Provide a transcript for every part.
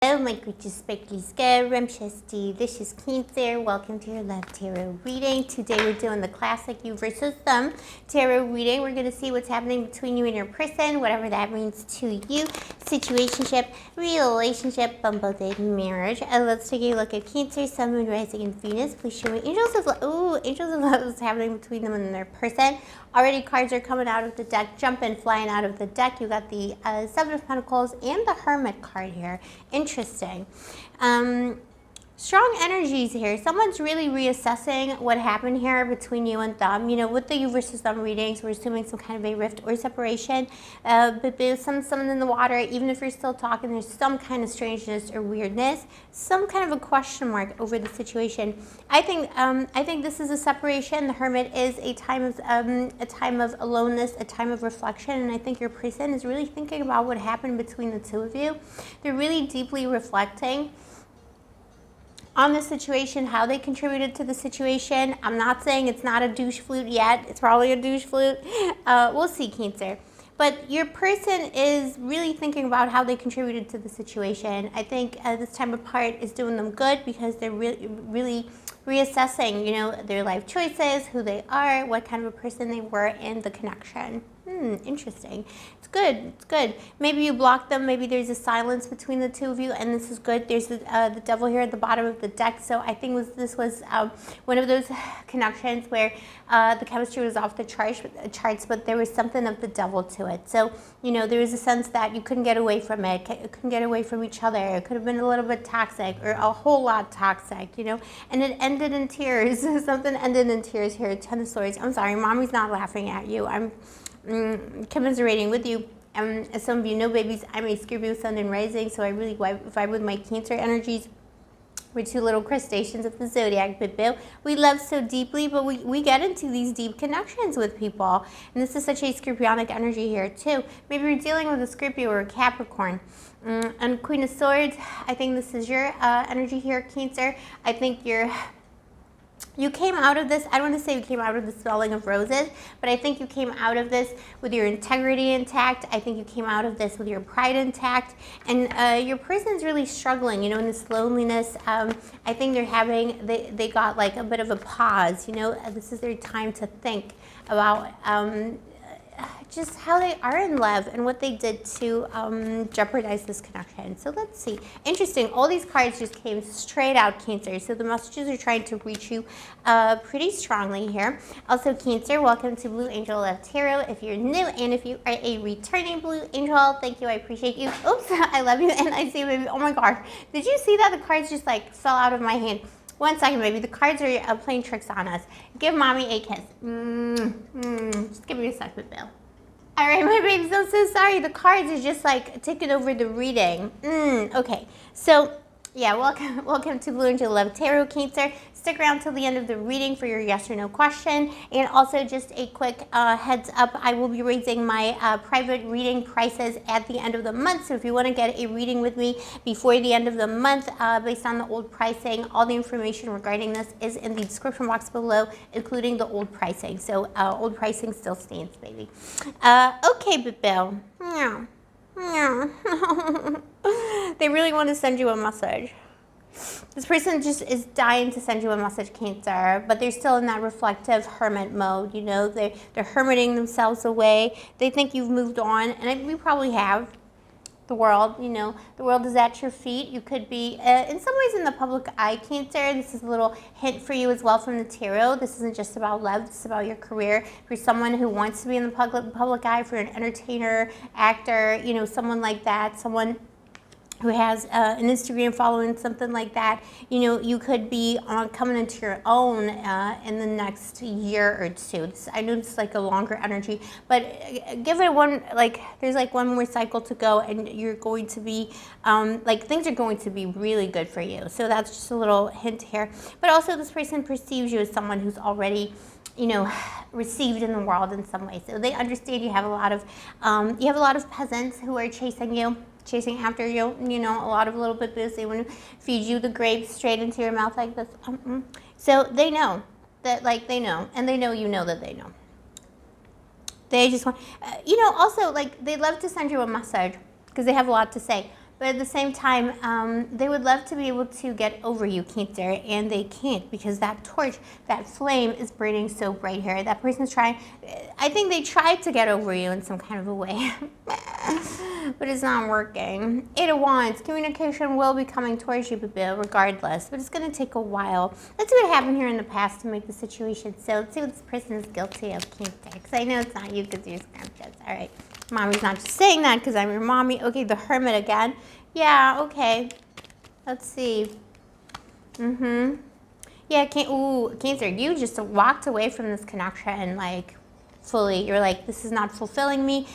Hello, my gorgeous, sparkly, scrumptious, delicious Cancer. Welcome to your Love Tarot reading. Today we're doing the classic you versus them tarot reading. We're going to see what's happening between you and your person, whatever that means to you. Situationship, relationship, bumble date, marriage. And let's take a look at Cancer, Sun, Moon, Rising, and Venus. Please show me angels of love. Ooh, angels of love is happening between them and their person. Already cards are coming out of the deck, jumping, flying out of the deck. You got the Seven of Pentacles and the Hermit card here. Interesting. Strong energies here. Someone's really reassessing what happened here between you and them. You know, with the you versus them readings, we're assuming some kind of a rift or separation. But there's something in the water. Even if you're still talking, there's some kind of strangeness or weirdness. Some kind of a question mark over the situation. I think this is a separation. The Hermit is a time of aloneness, a time of reflection, and I think your person is really thinking about what happened between the two of you. They're really deeply reflecting on the situation, how they contributed to the situation. I'm not saying it's not a douche flute yet. It's probably a douche flute. We'll see, Cancer. But your person is really thinking about how they contributed to the situation. I think this time apart is doing them good because they're really reassessing, you know, their life choices, who they are, what kind of a person they were, and the connection. Interesting. It's good. It's good. Maybe you block them. Maybe there's a silence between the two of you, and this is good. There's the devil here at the bottom of the deck. So I think this was one of those connections where the chemistry was off the charts, but there was something of the devil to it. So, you know, there was a sense that you couldn't get away from it. Couldn't get away from each other. It could have been a little bit toxic or a whole lot toxic, you know, and it ended in tears. Something ended in tears here. 10 of Swords. I'm sorry. Mommy's not laughing at you. I'm commiserating with you. As some of you know, babies, I'm a Scorpio Sun and Rising, so I really vibe with my Cancer energies. We're two little crustaceans of the zodiac, but we love so deeply, but we get into these deep connections with people. And this is such a Scorpionic energy here, too. Maybe you're dealing with a Scorpio or a Capricorn. And Queen of Swords, I think this is your energy here, Cancer. I think you came out of this, I don't want to say you came out of the smelling of roses, but I think you came out of this with your integrity intact. I think you came out of this with your pride intact. And your person's really struggling, you know, in this loneliness. I think they got like a bit of a pause, you know. This is their time to think about just how they are in love and what they did to jeopardize this connection. So let's see. Interesting. All these cards just came straight out, Cancer. So the messages are trying to reach you pretty strongly here. Also, Cancer, welcome to Blue Angel Love Tarot. If you're new and if you are a returning Blue Angel, thank you. I appreciate you. Oops, I love you. And I see, baby. Oh my gosh. Did you see that? The cards just like fell out of my hand. 1 second, baby. The cards are playing tricks on us. Give mommy a kiss. Just give me a second, Bill. All right, my babies, I'm so sorry. The cards is just like taking over the reading. Okay, so yeah, welcome to Blue Angel Love Tarot, Cancer. Stick around till the end of the reading for your yes or no question. And also just a quick heads up, I will be raising my private reading prices at the end of the month. So if you want to get a reading with me before the end of the month based on the old pricing, all the information regarding this is in the description box below, including the old pricing. So old pricing still stands, baby. Okay, but Bill. They really want to send you a message. This person just is dying to send you a message, Cancer, but they're still in that reflective hermit mode. You know, they're hermiting themselves away. They think you've moved on, and we probably have. The world, you know, the world is at your feet. You could be, in some ways, in the public eye, Cancer. This is a little hint for you as well from the tarot. This isn't just about love. This is about your career. If you're someone who wants to be in the public eye, if you're an entertainer, actor, you know, someone like that, someone who has an Instagram following, something like that, you know, you could be coming into your own in the next year or two. I know it's like a longer energy, but give it there's like one more cycle to go, and you're going to be, things are going to be really good for you. So that's just a little hint here. But also this person perceives you as someone who's already, you know, received in the world in some way. So they understand you have a lot of peasants who are chasing after you, you know, a lot of little bit busy when feed you the grapes straight into your mouth like this. So they know that, they know, and they know you know that they know. They just want, you know, also, they love to send you a message because they have a lot to say. But at the same time, they would love to be able to get over you, Cancer, and they can't because that torch, that flame is burning so bright here. That person's trying, I think they tried to get over you in some kind of a way, but it's not working. 8 of Wands, communication will be coming towards you, regardless, but it's going to take a while. Let's see what happened here in the past to make the situation so. Let's see what this person is guilty of, Cancer, because I know it's not you because you're scrumptious. All right. Mommy's not just saying that because I'm your mommy. Okay, the Hermit again. Yeah, okay. Let's see. Yeah, Cancer, you just walked away from this connection, like, fully. You're like, this is not fulfilling me.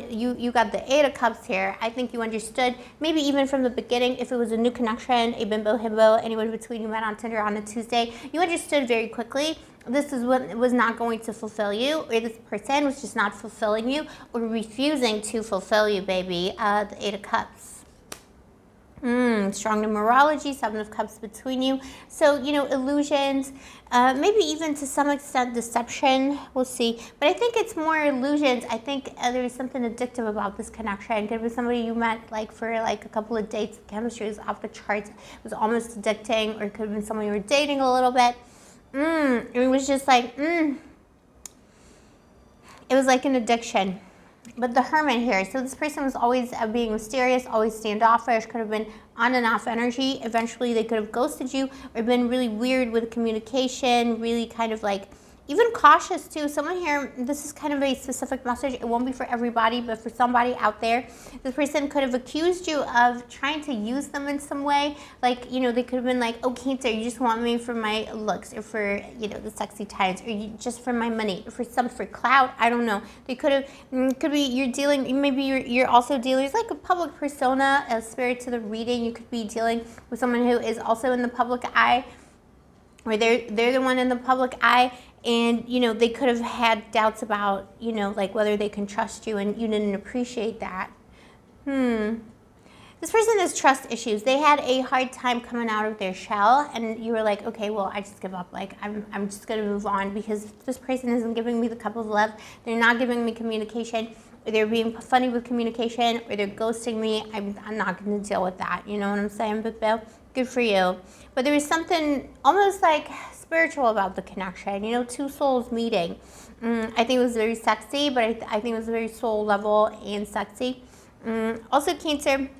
You got the 8 of Cups here. I think you understood, maybe even from the beginning, if it was a new connection, a bimbo, himbo, anyone between you met on Tinder on a Tuesday, you understood very quickly this is what was not going to fulfill you, or this person was just not fulfilling you, or refusing to fulfill you, baby. The 8 of Cups. Strong numerology, 7 of Cups between you. So, illusions, maybe even to some extent deception, we'll see. But I think it's more illusions. I think there's something addictive about this connection. It could be somebody you met for a couple of dates. The chemistry was off the charts. It was almost addicting, or it could have been someone you were dating a little bit. It was just like, it was like an addiction. But the Hermit here, so this person was always being mysterious, always standoffish, could have been on and off energy. Eventually they could have ghosted you or been really weird with communication, really kind of like even cautious too. Someone here, this is kind of a specific message. It won't be for everybody, but for somebody out there, this person could have accused you of trying to use them in some way. Like, they could have been like, oh, Cancer, you just want me for my looks, or for, the sexy times, or just for my money, or for clout. I don't know. They could have, could be you're dealing, maybe you're also dealing, it's like a public persona, a spirit to the reading. You could be dealing with someone who is also in the public eye, or they're the one in the public eye. And, they could have had doubts about, like whether they can trust you, and you didn't appreciate that. This person has trust issues. They had a hard time coming out of their shell, and you were like, okay, well, I just give up. Like, I'm just going to move on because this person isn't giving me the cup of love. They're not giving me communication, or they're being funny with communication, or they're ghosting me. I'm not going to deal with that. You know what I'm saying, Bill? Good for you. But there was something almost like spiritual about the connection, 2 souls meeting. I think it was very sexy, but I think it was very soul level and sexy. Also, Cancer,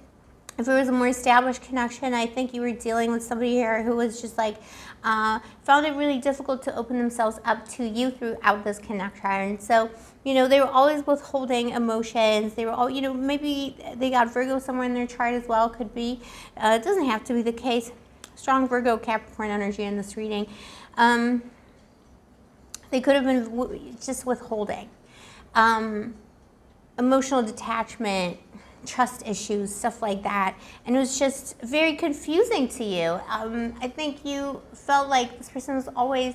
if it was a more established connection, I think you were dealing with somebody here who was just like, found it really difficult to open themselves up to you throughout this connection. So, they were always withholding emotions. They were all, maybe they got Virgo somewhere in their chart as well, could be. It doesn't have to be the case. Strong Virgo, Capricorn energy in this reading. They could have been just withholding. Emotional detachment, trust issues, stuff like that. And it was just very confusing to you. I think you felt like this person was always,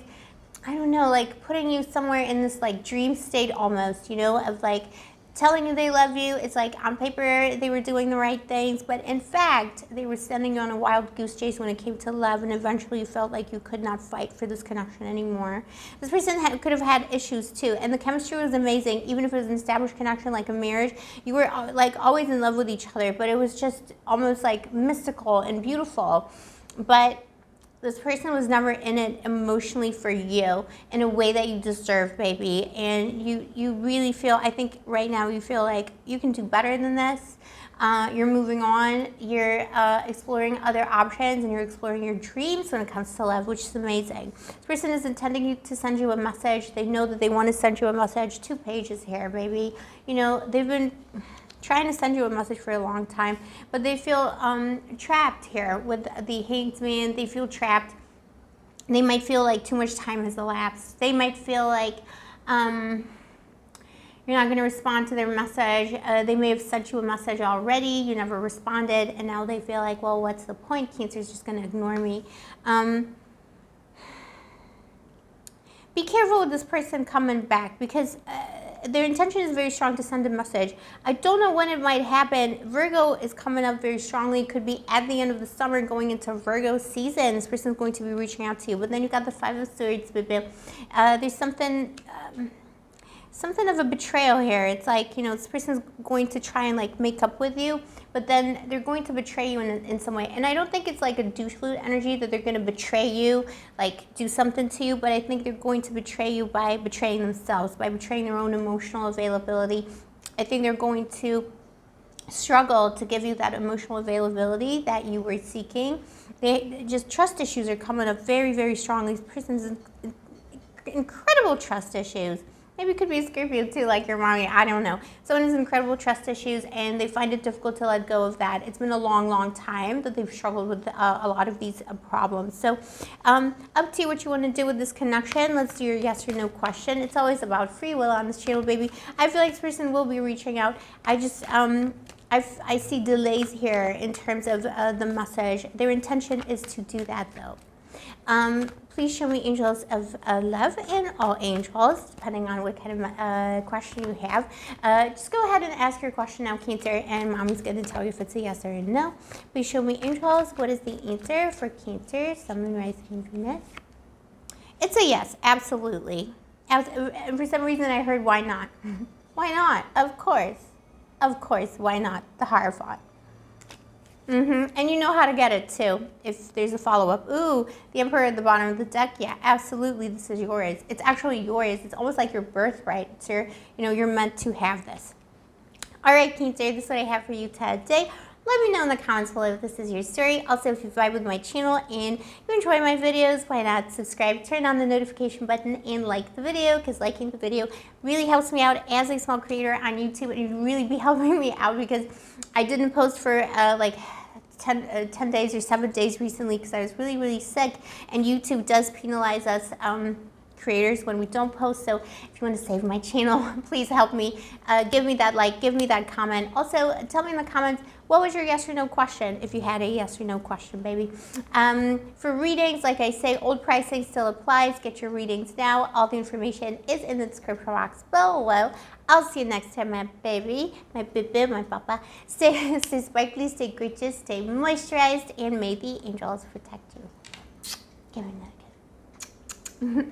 I don't know, like putting you somewhere in this like dream state almost, of like telling you they love you. It's like on paper they were doing the right things, but in fact they were sending you on a wild goose chase when it came to love, and eventually you felt like you could not fight for this connection anymore. This person could have had issues too, and the chemistry was amazing. Even if it was an established connection like a marriage, you were like always in love with each other, but it was just almost like mystical and beautiful. But this person was never in it emotionally for you in a way that you deserve, baby. And you really feel, I think right now you feel like you can do better than this. You're moving on. You're exploring other options, and you're exploring your dreams when it comes to love, which is amazing. This person is intending to send you a message. They know that they want to send you a message. 2 pages here, baby. They've been trying to send you a message for a long time, but they feel trapped here with the Hanged Man. They feel trapped. They might feel like too much time has elapsed. They might feel like you're not going to respond to their message. They may have sent you a message already. You never responded, and now they feel like, well, what's the point? Cancer's just going to ignore me. Be careful with this person coming back, because their intention is very strong to send a message. I don't know when it might happen. Virgo is coming up very strongly. Could be at the end of the summer, going into Virgo season. This person is going to be reaching out to you. But then you got the 5 of Swords. There's something something of a betrayal here. It's like, you know, this person's going to try and like make up with you, but then they're going to betray you in some way. And I don't think it's like a douche flute energy that they're going to betray you, like do something to you, but I think they're going to betray you by betraying themselves, by betraying their own emotional availability. I think they're going to struggle to give you that emotional availability that you were seeking. They just, trust issues are coming up very, very strongly. This person's incredible trust issues. Maybe it could be a Scorpio too, like your mommy, I don't know. Someone has incredible trust issues and they find it difficult to let go of that. It's been a long, long time that they've struggled with a lot of these problems. So up to you what you want to do with this connection. Let's do your yes or no question. It's always about free will on this channel, baby. I feel like this person will be reaching out. I just, I see delays here in terms of the message. Their intention is to do that though. Please show me angels of love and all angels, depending on what kind of question you have. Just go ahead and ask your question now, Cancer, and Mommy's going to tell you if it's a yes or a no. Please show me angels. What is the answer for Cancer, Sun, Moon, Rising, and Venus? It's a yes, absolutely. For some reason I heard why not. Why not? Of course. Of course, why not? The Hierophant. And you know how to get it too, if there's a follow-up. Ooh, the Emperor at the bottom of the deck. Yeah, absolutely, this is yours. It's actually yours. It's almost like your birthright. It's your, you know, you're meant to have this. All right, Cancer, this is what I have for you today. Let me know in the comments below if this is your story. Also, if you vibe with my channel and you enjoy my videos, why not subscribe, turn on the notification button, and like the video, because liking the video really helps me out as a small creator on YouTube, and it would really be helping me out because I didn't post for like 10 days or 7 days recently because I was really, really sick, and YouTube does penalize us creators when we don't post. So if you want to save my channel, please help me. Give me that like, give me that comment. Also, tell me in the comments, what was your yes or no question, if you had a yes or no question, baby. For readings, like I say, old pricing still applies. Get your readings now. All the information is in the description box below. I'll see you next time, my baby, my baby, my papa. Stay sparkly, stay gorgeous, stay moisturized, and may the angels protect you. Give me that.